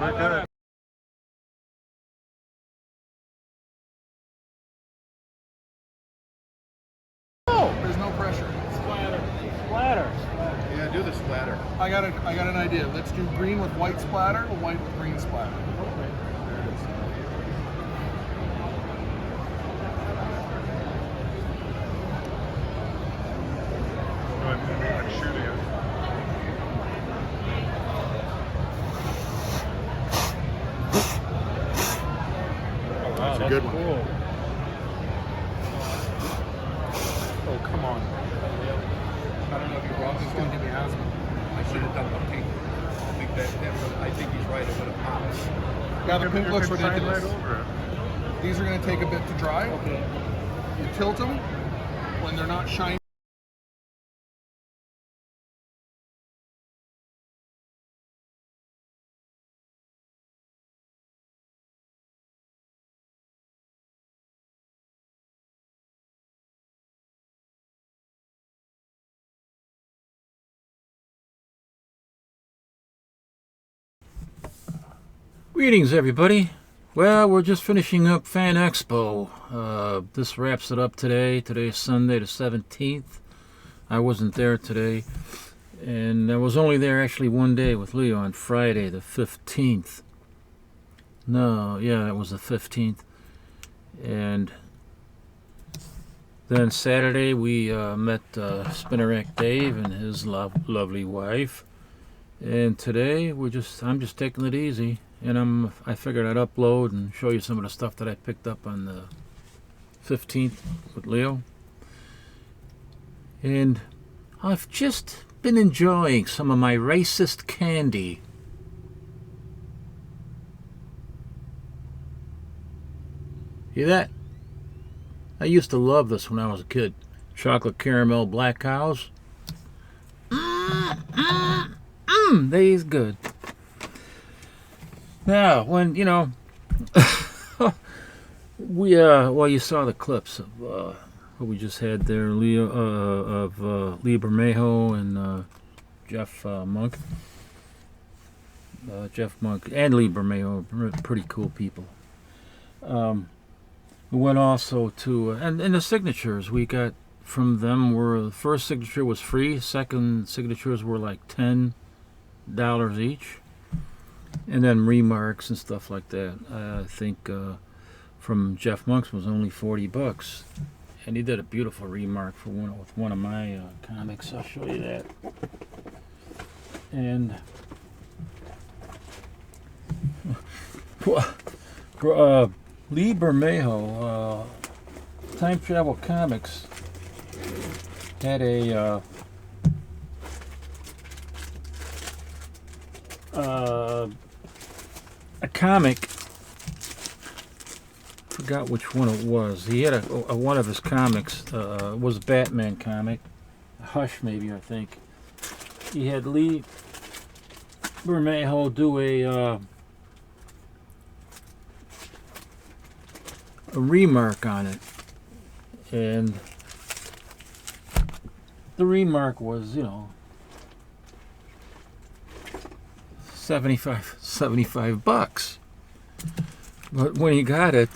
we're good. Oh, there's no pressure. Splatter. Yeah, do the splatter. I got an idea. Let's do green with white splatter or white with green splatter. That's a good one. cool. Oh, come on. I don't know if you're wrong. He's going to give me asthma. I should have done the pink. I think he's right. It would have popped. Yeah, the pink looks ridiculous. Right over it. These are going to take a bit to dry. Okay. You tilt them when they're not shiny. Greetings, everybody. Well, we're just finishing up Fan Expo. This wraps it up today. Today's Sunday the 17th. I wasn't there today. And I was only there actually one day with Leo on Friday the 15th. No, yeah, it was the 15th. And then Saturday we met Spinner Rack Dave and his lovely wife. And today I'm just taking it easy. And I figured I'd upload and show you some of the stuff that I picked up on the 15th with Leo. And I've just been enjoying some of my racist candy. Hear that? I used to love this when I was a kid. Chocolate caramel black cows. They's good. Now, when, you know, well, you saw the clips of what we just had there, Leo, of Lee Bermejo and Jeff Monk. Jeff Monk and Lee Bermejo, pretty cool people. We went also to, and the signatures we got from them were, the first signature was free, second signatures were like $10 each. And then remarks and stuff like that. I think from Jeff Monk's was only $40, and he did a beautiful remark for one of my comics. I'll show you that. And Lee Bermejo, Time Travel Comics, had a comic, forgot which one it was. He had one of his comics was a Batman comic, Hush maybe, I think. He had Lee Bermejo do a remark on it, and the remark was, you know, $75. But when he got it,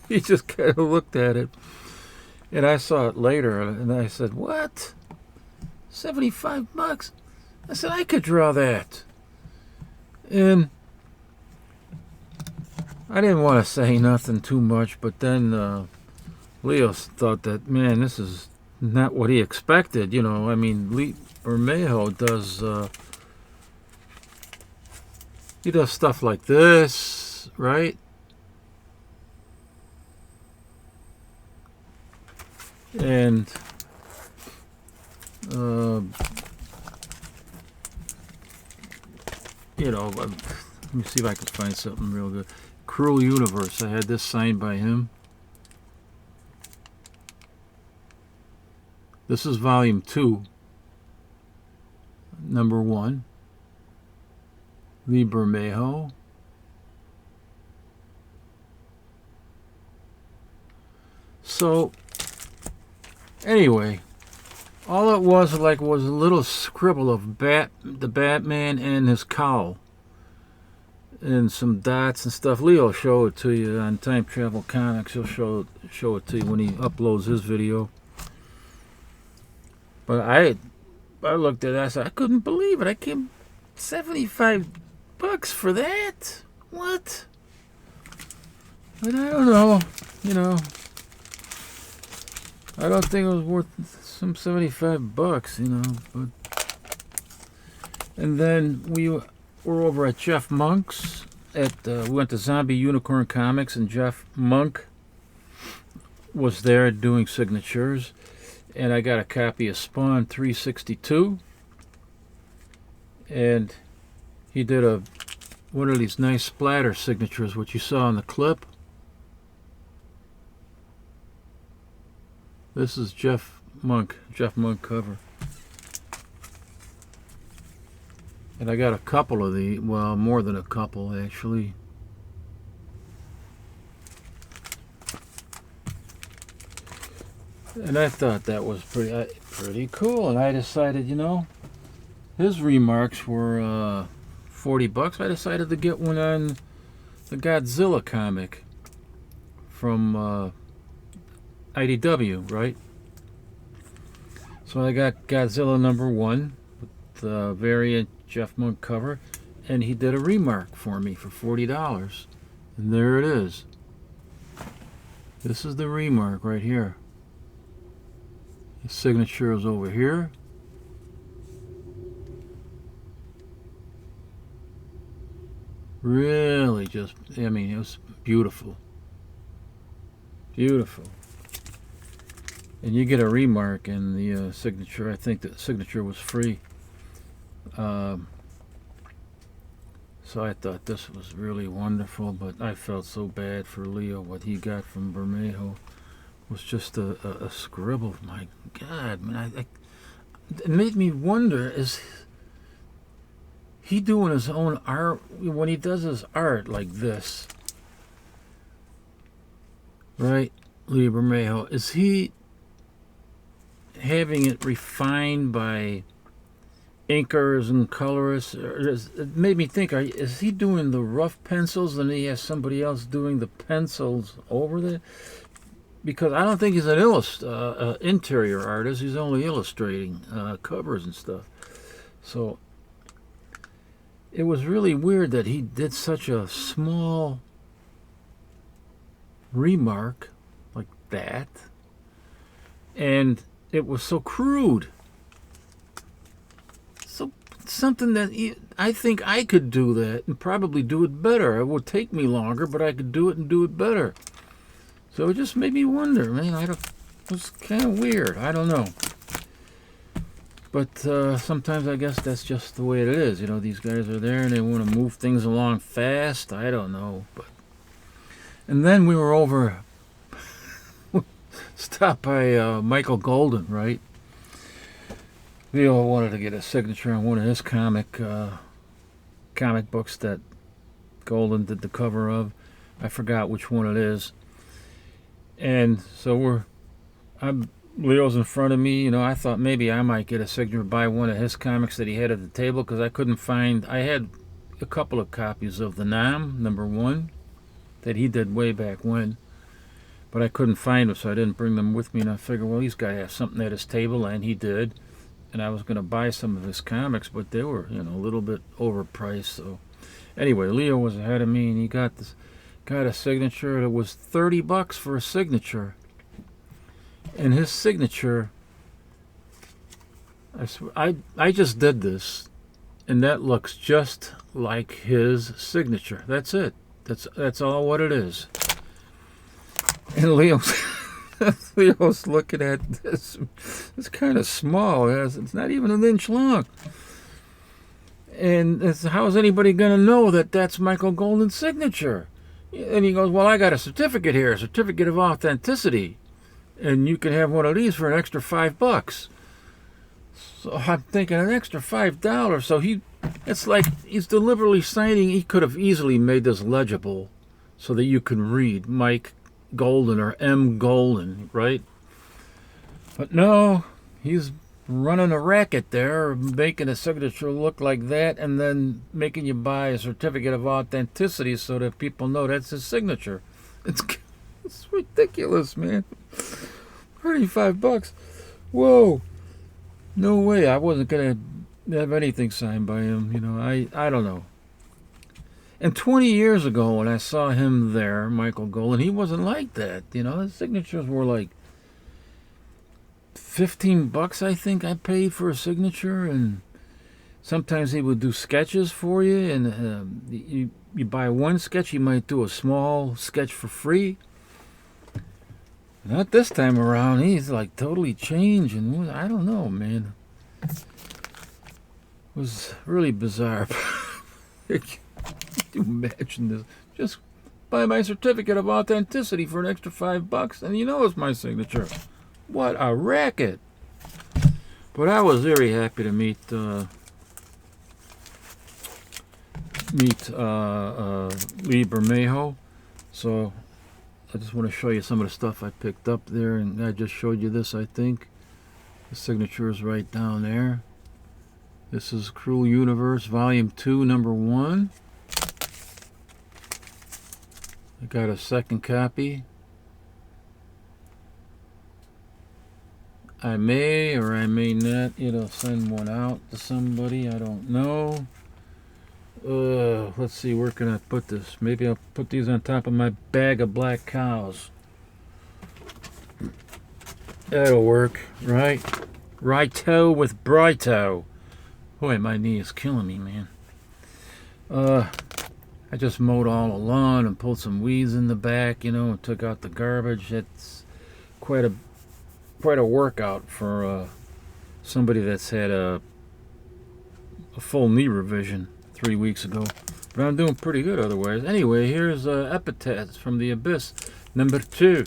he just kind of looked at it, and I saw it later, and I said, "What? $75?" I said, "I could draw that." And I didn't want to say nothing too much, but then Leo thought that, man, this is not what he expected. You know, I mean, Lee Bermejo does. He does stuff like this, right? And you know, let me see if I can find something real good. Cruel Universe. I had this signed by him. This is volume 2, number 1. Lee Bermejo. So, anyway, all it was was a little scribble of the Batman and his cowl. and some dots and stuff. Leo will show it to you on Time Travel Comics. He'll show it to you when he uploads his video. But I looked at it, I said, I couldn't believe it. I came $75 for that? What? But I don't know, you know. I don't think it was worth some $75, you know. But and then we were over at Jeff Monk's. We went to Zombie Unicorn Comics, and Jeff Monk was there doing signatures. And I got a copy of Spawn 362. And he did one of these nice splatter signatures, which you saw in the clip. This is Jeff Monk cover. And I got a couple of the, well, more than a couple actually. And I thought that was pretty cool. And I decided, you know, his remarks were $40. I decided to get one on the Godzilla comic from IDW, right? So I got Godzilla #1 with the variant Jeff Monk cover, and he did a remark for me for $40. And there it is. This is the remark right here. His signature is over here. Really just, I mean, it was beautiful. Beautiful. And you get a remark in the signature. I think the signature was free. So I thought this was really wonderful, but I felt so bad for Leo. What he got from Bermejo was just a scribble. My God, man! It made me wonder: is he doing his own art when he does his art like this? Right, Leo Bermejo, is he having it refined by inkers and colorists? It made me think, is he doing the rough pencils and he has somebody else doing the pencils over there? Because I don't think he's an interior artist. He's only illustrating covers and stuff. So it was really weird that he did such a small remark like that, and it was so crude. So something that I think I could do that and probably do it better. It would take me longer, but I could do it and do it better. So it just made me wonder, man. It was kind of weird. I don't know. But sometimes I guess that's just the way it is. You know, these guys are there and they want to move things along fast. I don't know. But and then we were over, stopped by Michael Golden, right? Leo wanted to get a signature on one of his comic books that Golden did the cover of. I forgot which one it is. And so Leo's in front of me. You know, I thought maybe I might get a signature by one of his comics that he had at the table, because I couldn't find. I had a couple of copies of the Nam #1 that he did way back when, but I couldn't find them, so I didn't bring them with me. And I figured, well, he's got to have something at his table, and he did. And I was going to buy some of his comics, but they were, you know, a little bit overpriced. So anyway, Leo was ahead of me, and he got a signature. It was $30 for a signature. And his signature, I just did this, and that looks just like his signature. That's it. That's all what it is. And Leo's looking at this. It's kind of small. It's not even an inch long. And how is anybody going to know that that's Michael Golden's signature? And he goes, well, I got a certificate here, a certificate of authenticity. And you can have one of these for an extra $5. So I'm thinking, an extra $5. So it's like he's deliberately signing. He could have easily made this legible so that you can read Mike Golden or M. Golden, right? But no, he's running a racket there, making a signature look like that, and then making you buy a certificate of authenticity so that people know that's his signature. It's ridiculous, man. $35. Whoa. No way. I wasn't gonna have anything signed by him. You know, I don't know. And 20 years ago when I saw him there, Michael Golden, he wasn't like that. You know, his signatures were like $15, I think I paid for a signature, and sometimes he would do sketches for you, and you buy one sketch, he might do a small sketch for free. Not this time around. He's like totally changed, and I don't know, man. It was really bizarre. Can you imagine this? Just buy my certificate of authenticity for an extra $5, and you know it's my signature. What a racket! But I was very happy to meet Lee Bermejo. So I just want to show you some of the stuff I picked up there, and I just showed you this. I think the signature is right down there. This is Cruel Universe Volume 2, Number 1. I got a second copy. I may or I may not, send one out to somebody. I don't know. Let's see, where can I put this? Maybe I'll put these on top of my bag of black cows. That'll work, right? Righto with Brighto. Boy, my knee is killing me, man. I just mowed all the lawn and pulled some weeds in the back, and took out the garbage. It's quite a workout for somebody that's had a full knee revision 3 weeks ago. But I'm doing pretty good otherwise. Anyway, here's Epithets from the Abyss, number 2.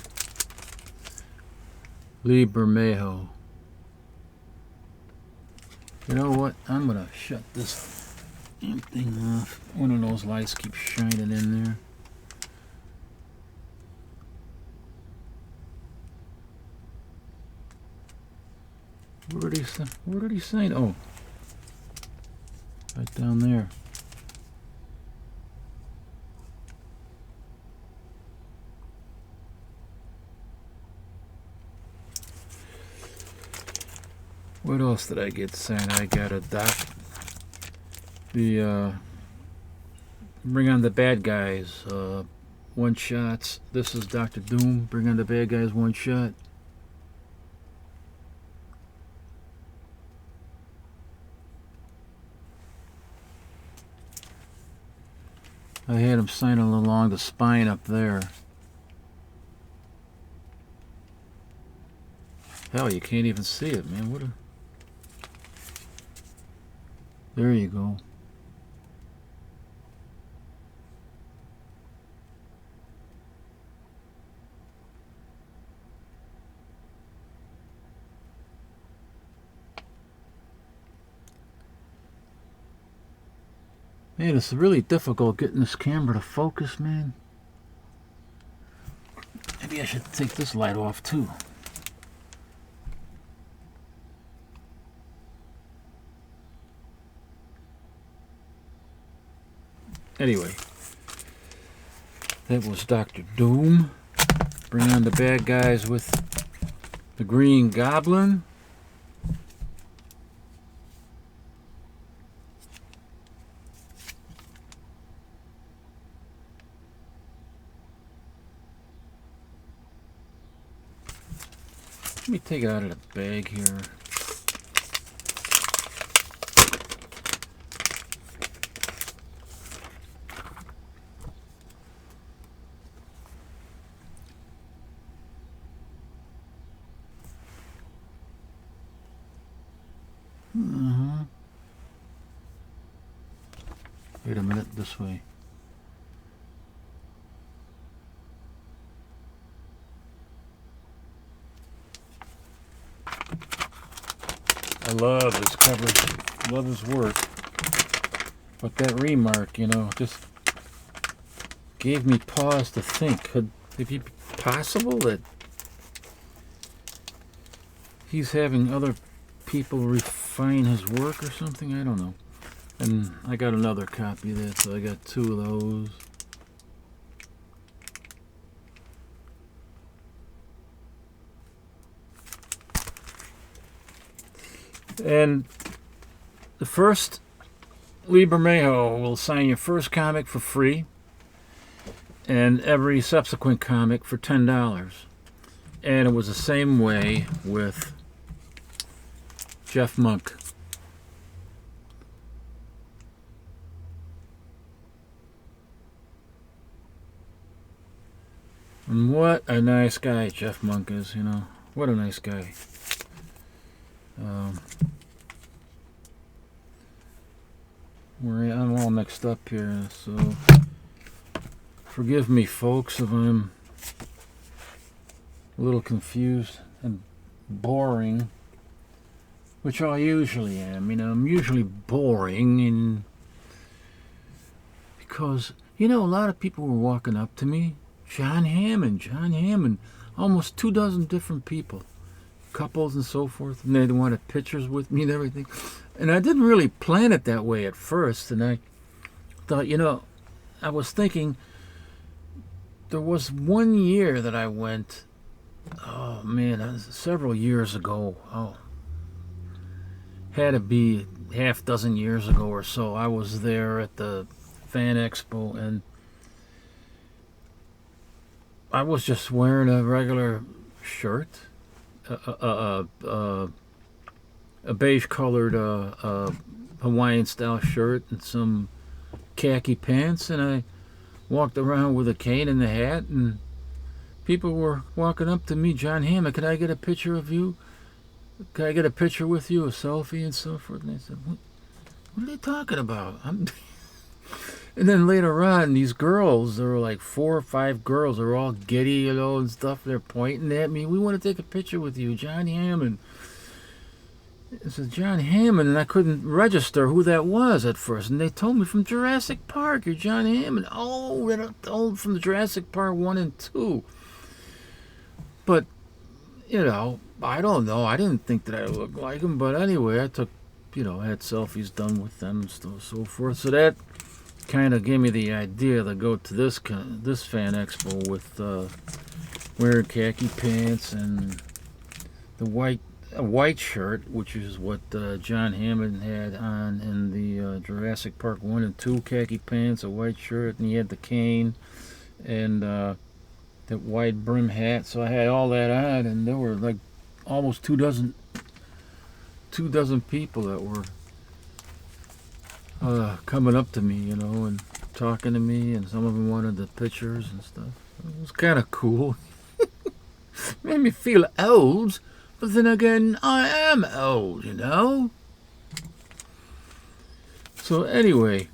Lee Bermejo. You know what? I'm going to shut this damn thing off. One of those lights keeps shining in there. Where did he sign? Oh, right down there. What else did I get signed? I got a Bring on the Bad Guys one shots. This is Dr. Doom. Bring on the Bad Guys one shot. I had him signing along the spine up there. Hell, you can't even see it, man. There you go. Man, it's really difficult getting this camera to focus, man. Maybe I should take this light off too. Anyway, that was Dr. Doom. Bring on the Bad Guys with the Green Goblin. Let me take it out of the bag here. Wait a minute, this way. I love his coverage, love his work. But that remark, just gave me pause to think. Could it be possible that he's having other people refine his work or something. I don't know. And I got another copy of that, so I got 2 of those. And the first Lee Bermejo will sign your first comic for free, and every subsequent comic for $10. And it was the same way with Jeff Monk. And what a nice guy Jeff Monk is, you know. What a nice guy. I'm all mixed up here, so forgive me, folks, if I'm a little confused and boring, which I usually am. You know, I'm usually boring, and because, you know, a lot of people were walking up to me. John Hammond, almost 24 different people, couples and so forth, and they wanted pictures with me and everything. And I didn't really plan it that way at first, and I thought, you know, I was thinking, there was one year that I went, oh man, that was several years ago. Oh, had to be half dozen years ago or so. I was there at the Fan Expo, and I was just wearing a regular shirt, a beige colored Hawaiian style shirt and some khaki pants, and I walked around with a cane and a hat, and people were walking up to me. John Hammond, can I get a picture of you? Can I get a picture with you, a selfie and so forth? And I said, what are they talking about? And then later on, these girls, there were like 4 or 5 girls, they were all giddy, you know, and stuff. They're pointing at me. We want to take a picture with you, John Hammond. I said, John Hammond, and I couldn't register who that was at first. And they told me, from Jurassic Park, you're John Hammond. Oh, from the Jurassic Park 1 and 2. But, you know, I don't know. I didn't think that I looked like him. But anyway, I took, you know, I had selfies done with them and so forth. So that kind of gave me the idea to go to this Fan Expo with wearing khaki pants and the white shirt, which is what John Hammond had on in the Jurassic Park 1 and 2, khaki pants, a white shirt, and he had the cane and that wide brim hat. So I had all that on, and there were like almost 24 people that were coming up to me, you know, and talking to me, and some of them wanted the pictures and stuff. It was kind of cool. Made me feel old, but then again, I am old, you know. So anyway,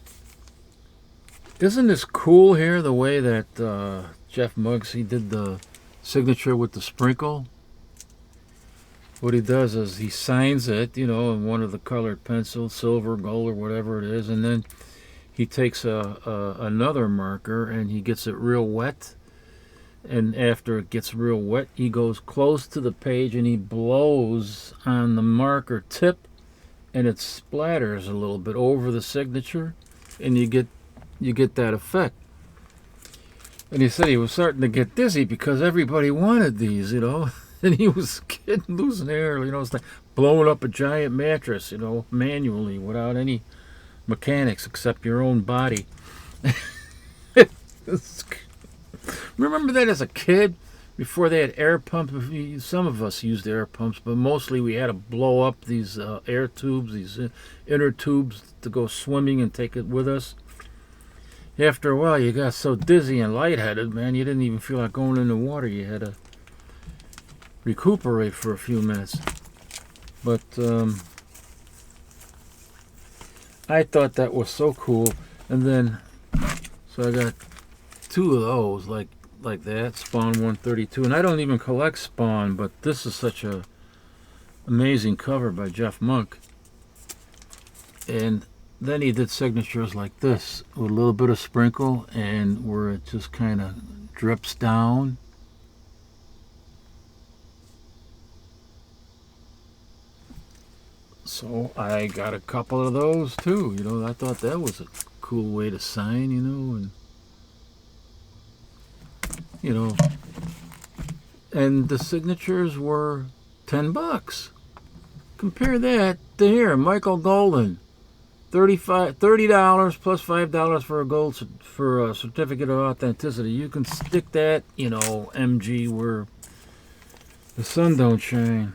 isn't this cool here, the way that Jeff Muggs, he did the signature with the sprinkle? What he does is he signs it, you know, in one of the colored pencils, silver, gold, or whatever it is, and then he takes another marker and he gets it real wet. And after it gets real wet, he goes close to the page and he blows on the marker tip, and it splatters a little bit over the signature, and you get that effect. And he said he was starting to get dizzy because everybody wanted these, you know. And he was losing air, you know. It's like blowing up a giant mattress, you know, manually without any mechanics except your own body. Remember that as a kid, before they had air pumps? Some of us used air pumps, but mostly we had to blow up these air tubes, these inner tubes, to go swimming and take it with us. After a while, you got so dizzy and lightheaded, man, you didn't even feel like going in the water. You had to recuperate for a few minutes. But I thought that was so cool. And then, so I got 2 of those like that, Spawn 132. And I don't even collect Spawn, but this is such a amazing cover by Jeff Monk. And then he did signatures like this with a little bit of sprinkle, and where it just kind of drips down. So I got a couple of those too. You know, I thought that was a cool way to sign. You know, and you know, and the signatures were $10. Compare that to here, Michael Golden, $30 plus $5 for for a certificate of authenticity. You can stick that, you know, MG where the sun don't shine.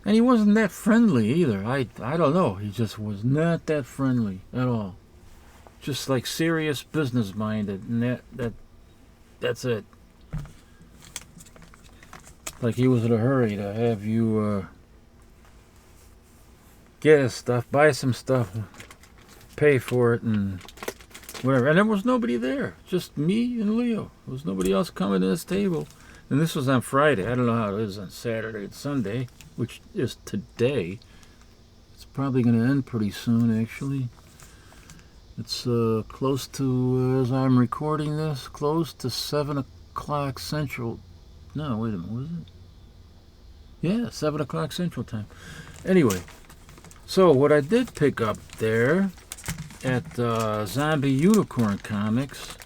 And he wasn't that friendly either. I don't know. He just was not that friendly at all. Just like serious business minded, and that's it. Like he was in a hurry to have you get his stuff, buy some stuff, pay for it, and whatever. And there was nobody there, just me and Leo. There was nobody else coming to this table. And this was on Friday. I don't know how it is on Saturday and Sunday, which is today. It's probably going to end pretty soon, actually. It's close to, as I'm recording this, close to 7 o'clock Central. No, wait a minute, was it? Yeah, 7 o'clock Central Time. Anyway, so what I did pick up there at Zombie Unicorn Comics,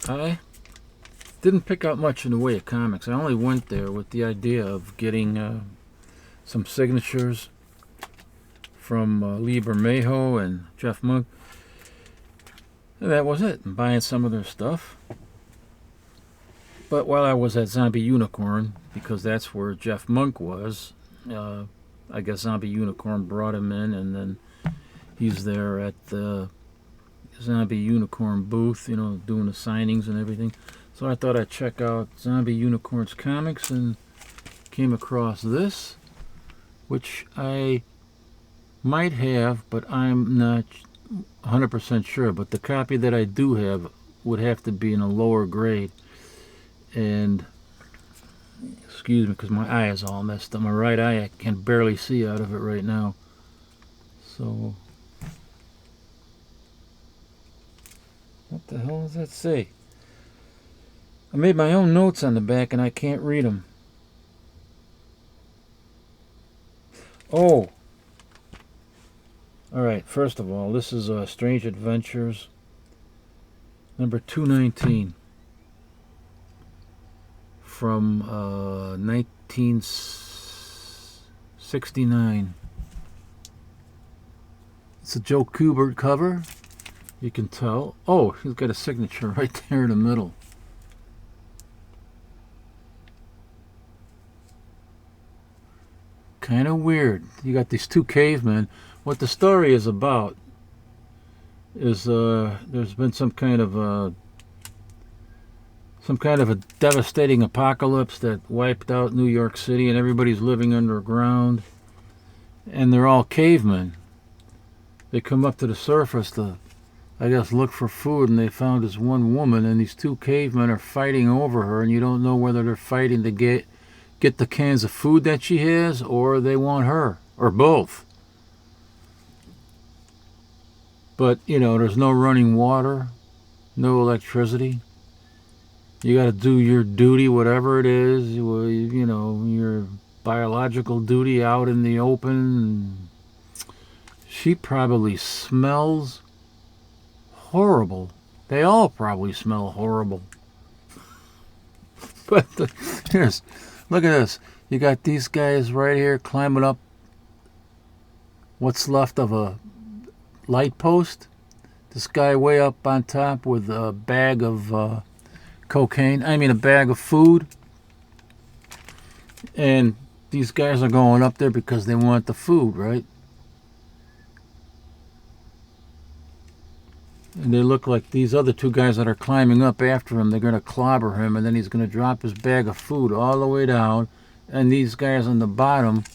I didn't pick up much in the way of comics. I only went there with the idea of getting some signatures from Lee Bermejo and Jeff Monk. And that was it. And buying some of their stuff. But while I was at Zombie Unicorn, because that's where Jeff Monk was, I guess Zombie Unicorn brought him in, and then he's there at the Zombie Unicorn booth, you know, doing the signings and everything. So I thought I'd check out Zombie Unicorn's comics and came across this, which I might have, but I'm not 100% sure. But the copy that I do have would have to be in a lower grade. And excuse me, because my eye is all messed up. My right eye, I can barely see out of it right now. So, what the hell does that say? I made my own notes on the back and I can't read them. Oh! Alright, first of all, this is Strange Adventures, number 219. From 1969. It's a Joe Kubert cover. You can tell. Oh, he's got a signature right there in the middle. Kind of weird. You got these two cavemen. What the story is about is there's been some kind of a devastating apocalypse that wiped out New York City, and everybody's living underground, and they're all cavemen. They come up to the surface to, I guess, look for food, and they found this one woman, and these two cavemen are fighting over her, and you don't know whether they're fighting to get the cans of food that she has, or they want her, or both. But, you know, there's no running water, no electricity. You got to do your duty, whatever it is, you know, your biological duty out in the open. She probably smells horrible. They all probably smell horrible. But here's, look at this. You got these guys right here climbing up what's left of a light post. This guy way up on top with a bag of cocaine, I mean a bag of food, and these guys are going up there because they want the food, right? And they look like these other two guys that are climbing up after him, they're going to clobber him, and then he's going to drop his bag of food all the way down, and these guys on the bottom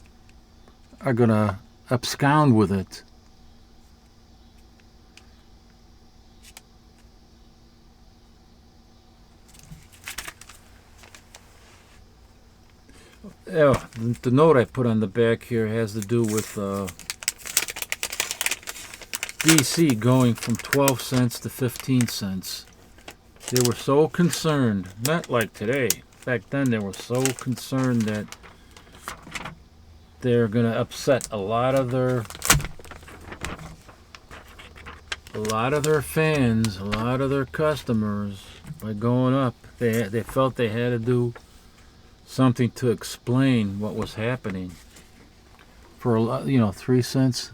are going to abscond with it. Yeah, the note I put on the back here has to do with DC going from 12 cents to 15 cents. They were so concerned, not like today. Back then they were so concerned that they're going to upset a lot of their fans, a lot of their customers by going up. They felt they had to do something to explain what was happening for a lot, 3 cents.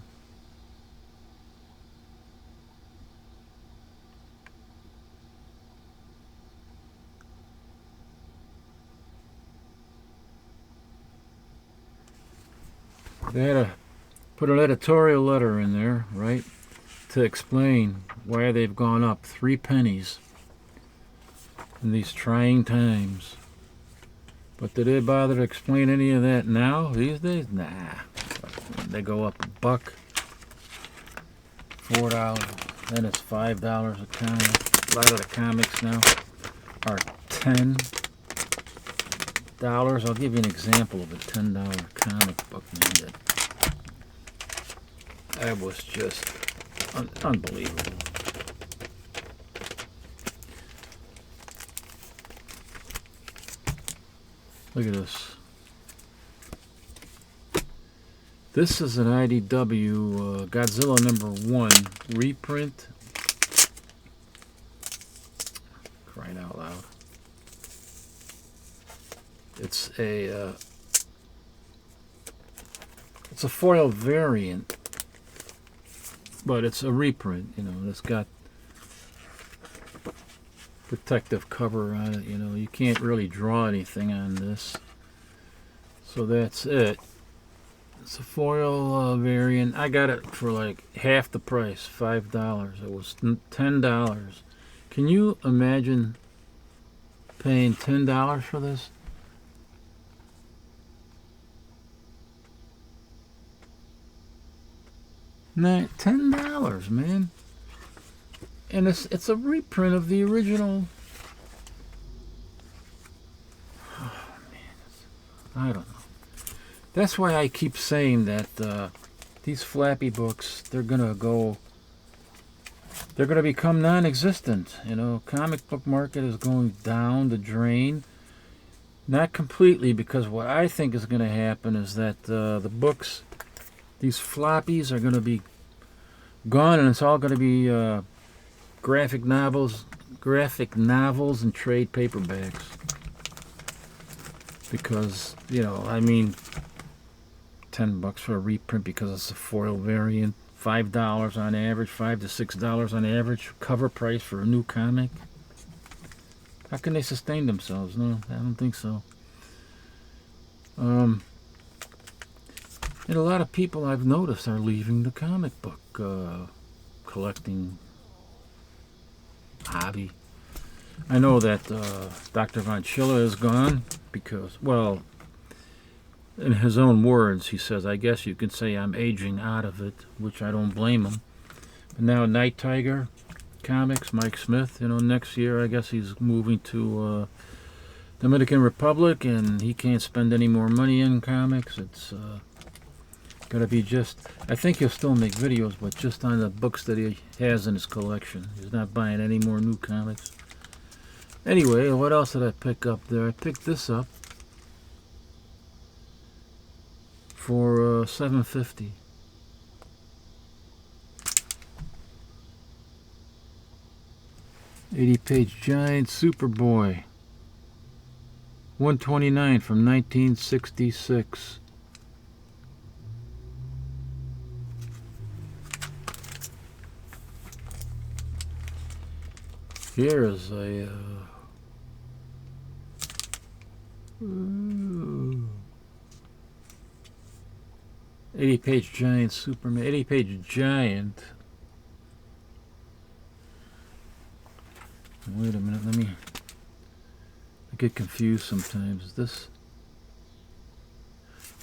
They had to put an editorial letter in there, right, to explain why they've gone up 3 pennies in these trying times. But did they bother to explain any of that now, these days? Nah. They go up $1, $4, then it's $5 a comic. A lot of the comics now are $10. I'll give you an example of a $10 comic book, man. That was just unbelievable. Look at this. This is an IDW Godzilla #1 reprint. Crying out loud. It's a foil variant, but it's a reprint. It's got protective cover on it. You can't really draw anything on this, so that's it. It's a foil variant. I got it for like half the price, $5. It was $10. Can you imagine paying $10 for this? $10, man. And it's a reprint of the original. Oh, man. I don't know. That's why I keep saying that these flappy books, they're gonna become non-existent. Comic book market is going down the drain. Not completely, because what I think is going to happen is that the books, these floppies, are going to be gone, and it's all going to be graphic novels and trade paperbacks. Because, $10 for a reprint because it's a foil variant, $5 on average, $5 to $6 on average cover price for a new comic. How can they sustain themselves? No, I don't think so. And a lot of people I've noticed are leaving the comic book collecting hobby. I know that Dr. Von Schiller is gone because, well, in his own words, he says, I guess you could say I'm aging out of it, which I don't blame him. But now Night Tiger Comics, Mike Smith, next year I guess he's moving to Dominican Republic, and he can't spend any more money in comics. It's gotta be just, I think he'll still make videos, but just on the books that he has in his collection. He's not buying any more new comics. Anyway, what else did I pick up there? I picked this up for $7.50. $80-page giant Superboy, 129 from 1966. Here is a 80-page giant Superman, 80-page giant. Wait a minute, I get confused sometimes. Is this?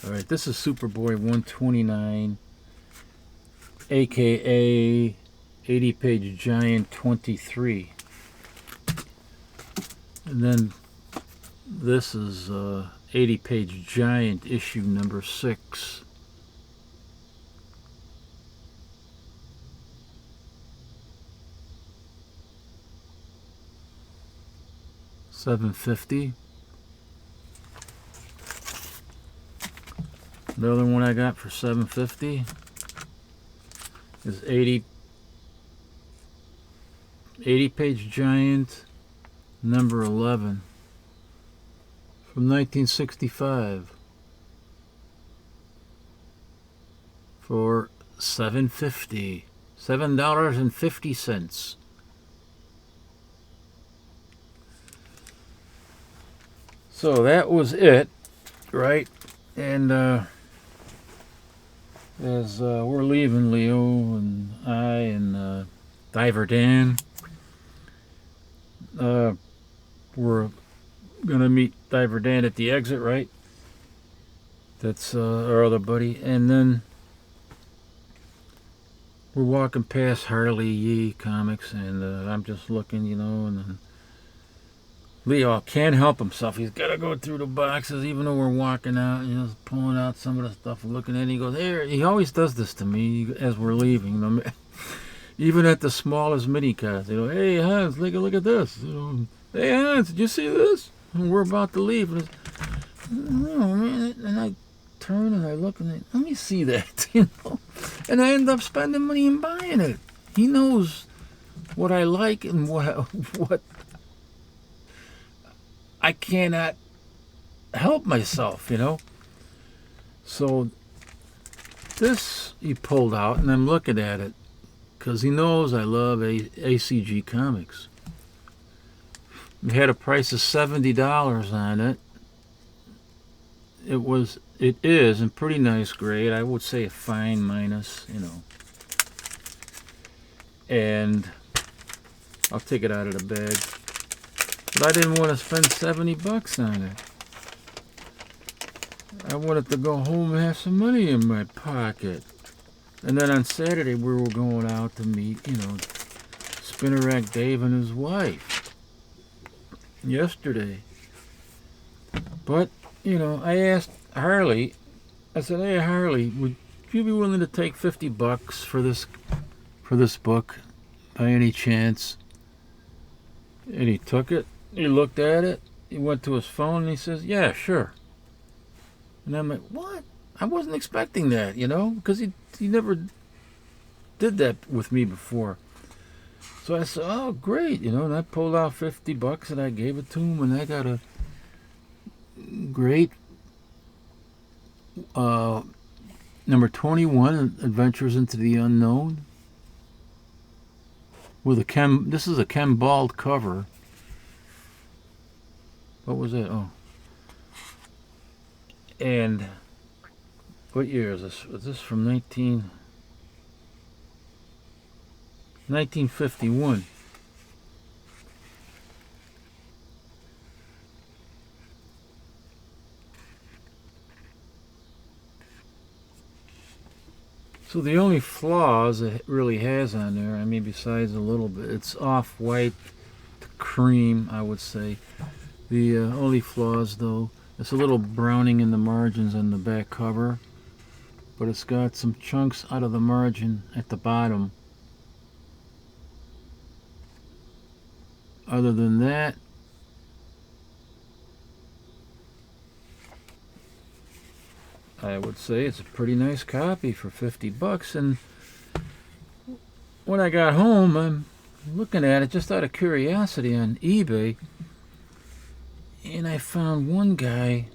Alright, this is Superboy 129, aka 80-page giant 23. And then this is 80-page giant issue number 6. $7.50. The other one I got for $7.50 is 80-page giant, number 11, from 1965, for $7.50. $7.50. So that was it, right? And as we're leaving, Leo and I and Diver Dan, we're gonna meet Diver Dan at the exit, right? That's our other buddy, and then we're walking past Harley Yee Comics, and I'm just looking, and then Leo can't help himself. He's got to go through the boxes, even though we're walking out, pulling out some of the stuff and looking at it. He goes, "Here." He always does this to me as we're leaving. Even at the smallest mini cars, they go, "Hey, Hans, look at this." "Hey, Hans, did you see this?" And we're about to leave. And I turn and I look and let me see that, And I end up spending money and buying it. He knows what I like and what I cannot help myself, So this he pulled out, and I'm looking at it because he knows I love ACG Comics. It had a price of $70 on it. It is in pretty nice grade. I would say a fine minus, And I'll take it out of the bag. But I didn't want to spend $70 on it. I wanted to go home and have some money in my pocket. And then on Saturday we were going out to meet, Spinner Rack Dave and his wife. Yesterday. But, I asked Harley, I said, "Hey Harley, would you be willing to take $50 for this book by any chance?" And he took it. He looked at it. He went to his phone and he says, "Yeah, sure." And I'm like, "What? I wasn't expecting that, because he never did that with me before." So I said, "Oh, great," and I pulled out $50 and I gave it to him, and I got a great number 21, Adventures into the Unknown, with this is a Ken Bald cover. What was it? Oh. And what year is this? Is this from 1951? So the only flaws it really has on there, besides a little bit, it's off-white to cream, I would say. The only flaws, though, it's a little browning in the margins on the back cover, but it's got some chunks out of the margin at the bottom. Other than that, I would say it's a pretty nice copy for $50. And when I got home, I'm looking at it just out of curiosity on eBay, and I found one guy.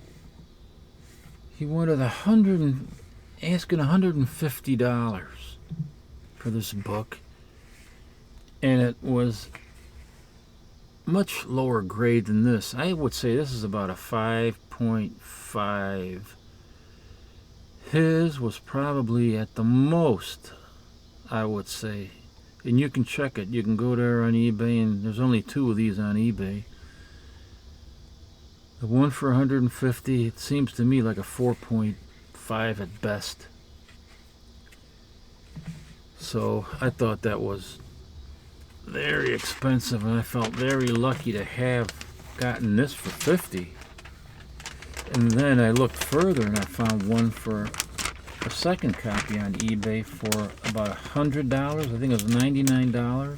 He wanted asking $150 for this book, and it was much lower grade than this. I would say this is about a 5.5. His was probably at the most, I would say, and you can check it. You can go there on eBay, and there's only 2 of these on eBay. The one for $150, it seems to me like a 4.5 at best. So I thought that was very expensive, and I felt very lucky to have gotten this for $50. And then I looked further and I found one for a second copy on eBay for about $100. I think it was $99.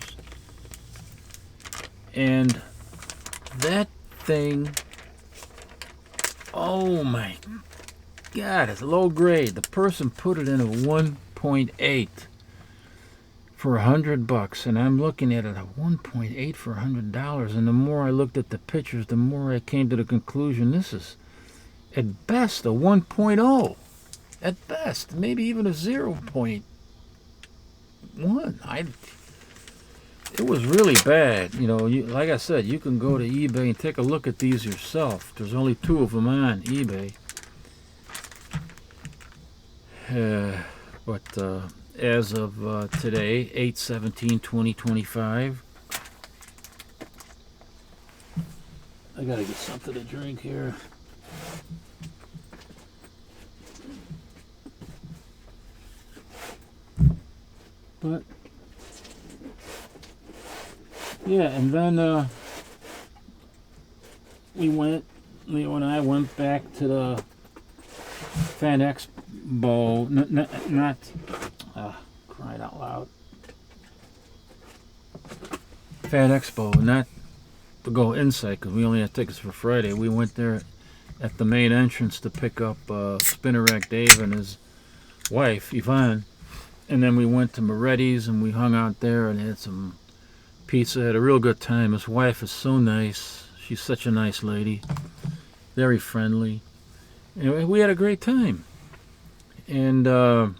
And that thing, oh my God, it's low grade. The person put it in a 1.8 for $100, and I'm looking at it at 1.8 for $100. And the more I looked at the pictures, the more I came to the conclusion this is, at best, a 1.0. At best, maybe even a 0.1. It was really bad. You know, like I said, you can go to eBay and take a look at these yourself. There's only 2 of them on eBay. But as of today, 8/17/2025, I gotta get something to drink here. But yeah, and then Leo and I went back to the Fan Expo, not crying out loud. Fan Expo, not to go inside because we only had tickets for Friday. We went there at the main entrance to pick up Spinner Rack Dave and his wife, Yvonne. And then we went to Moretti's and we hung out there and had some pizza. Had a real good time. His wife is so nice. She's such a nice lady. Very friendly. And we had a great time. And so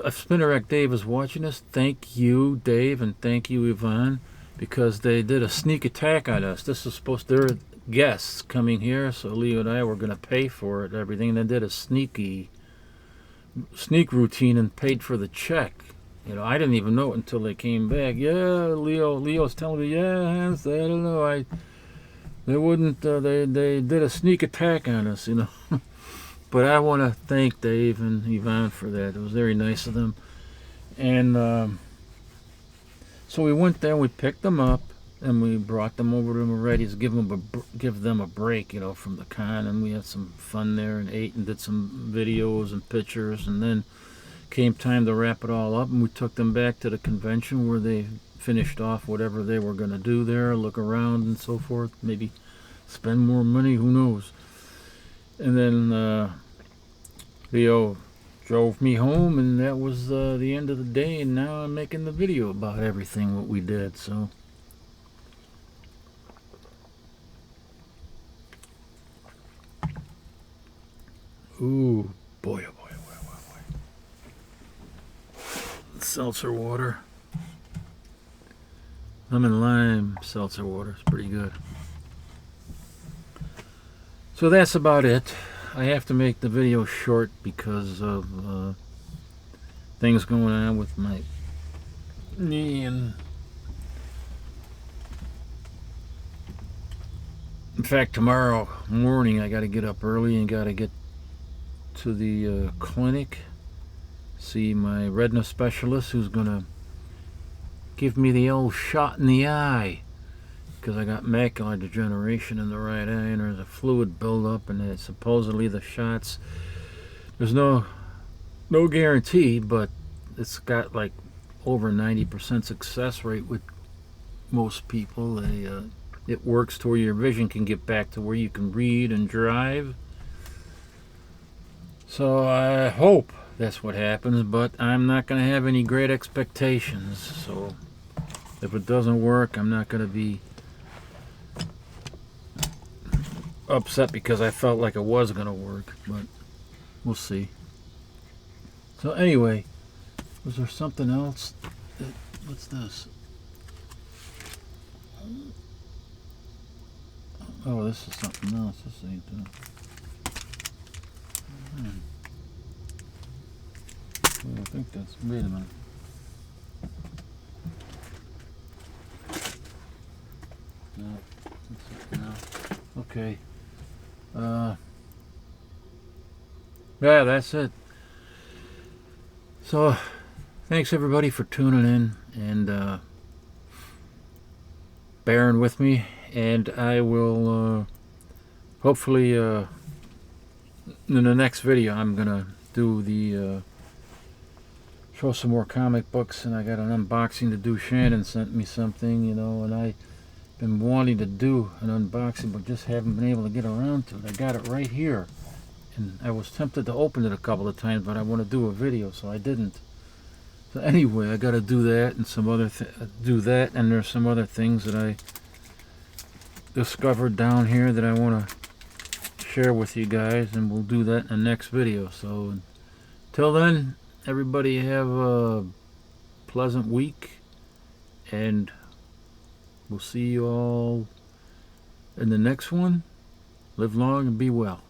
if Spinner Rack Dave is watching this, thank you, Dave, and thank you, Yvonne, because they did a sneak attack on us. This is supposed to, they're guests coming here, so Leo and I were going to pay for it and everything. And they did a sneak routine and paid for the check. You know, I didn't even know it until they came back. Yeah, Leo's telling me, yeah, Hans, I don't know, they wouldn't, they did a sneak attack on us, you know. But I want to thank Dave and Yvonne for that. It was very nice of them. And so we went there and we picked them up and we brought them over to Moretti's to give them a break, you know, from the con. And we had some fun there and ate and did some videos and pictures. And then came time to wrap it all up, and we took them back to the convention where they finished off whatever they were going to do there, look around and so forth, maybe spend more money, who knows. And then Leo drove me home, and that was the end of the day, and now I'm making the video about everything what we did. So ooh, boy, oh boy, oh boy, oh boy. Seltzer water. Lemon lime seltzer water. It's pretty good. So that's about it. I have to make the video short because of things going on with my knee, and in fact tomorrow morning I got to get up early and got to get to the clinic, see my retina specialist who's gonna give me the old shot in the eye because I got macular degeneration in the right eye and there's a fluid buildup, and supposedly the shots, there's no guarantee, but it's got like over 90% success rate with most people. It works to where your vision can get back to where you can read and drive. So I hope that's what happens, but I'm not going to have any great expectations. So if it doesn't work, I'm not going to be upset because I felt like it was going to work, but we'll see. So anyway, was there something else? What's this? Oh, this is something else. This ain't I think that's, wait a minute. No, that's it now. Okay. Yeah, that's it. So, thanks everybody for tuning in and bearing with me, and I will hopefully in the next video I'm gonna do the show some more comic books, and I got an unboxing to do. Shannon sent me something, you know, and I've been wanting to do an unboxing but just haven't been able to get around to it. I got it right here and I was tempted to open it a couple of times, but I want to do a video, so I didn't. So anyway, I got to do that and some other do that, and there's some other things that I discovered down here that I want to share with you guys, and we'll do that in the next video. So till then, everybody have a pleasant week, and we'll see you all in the next one. Live long and be well.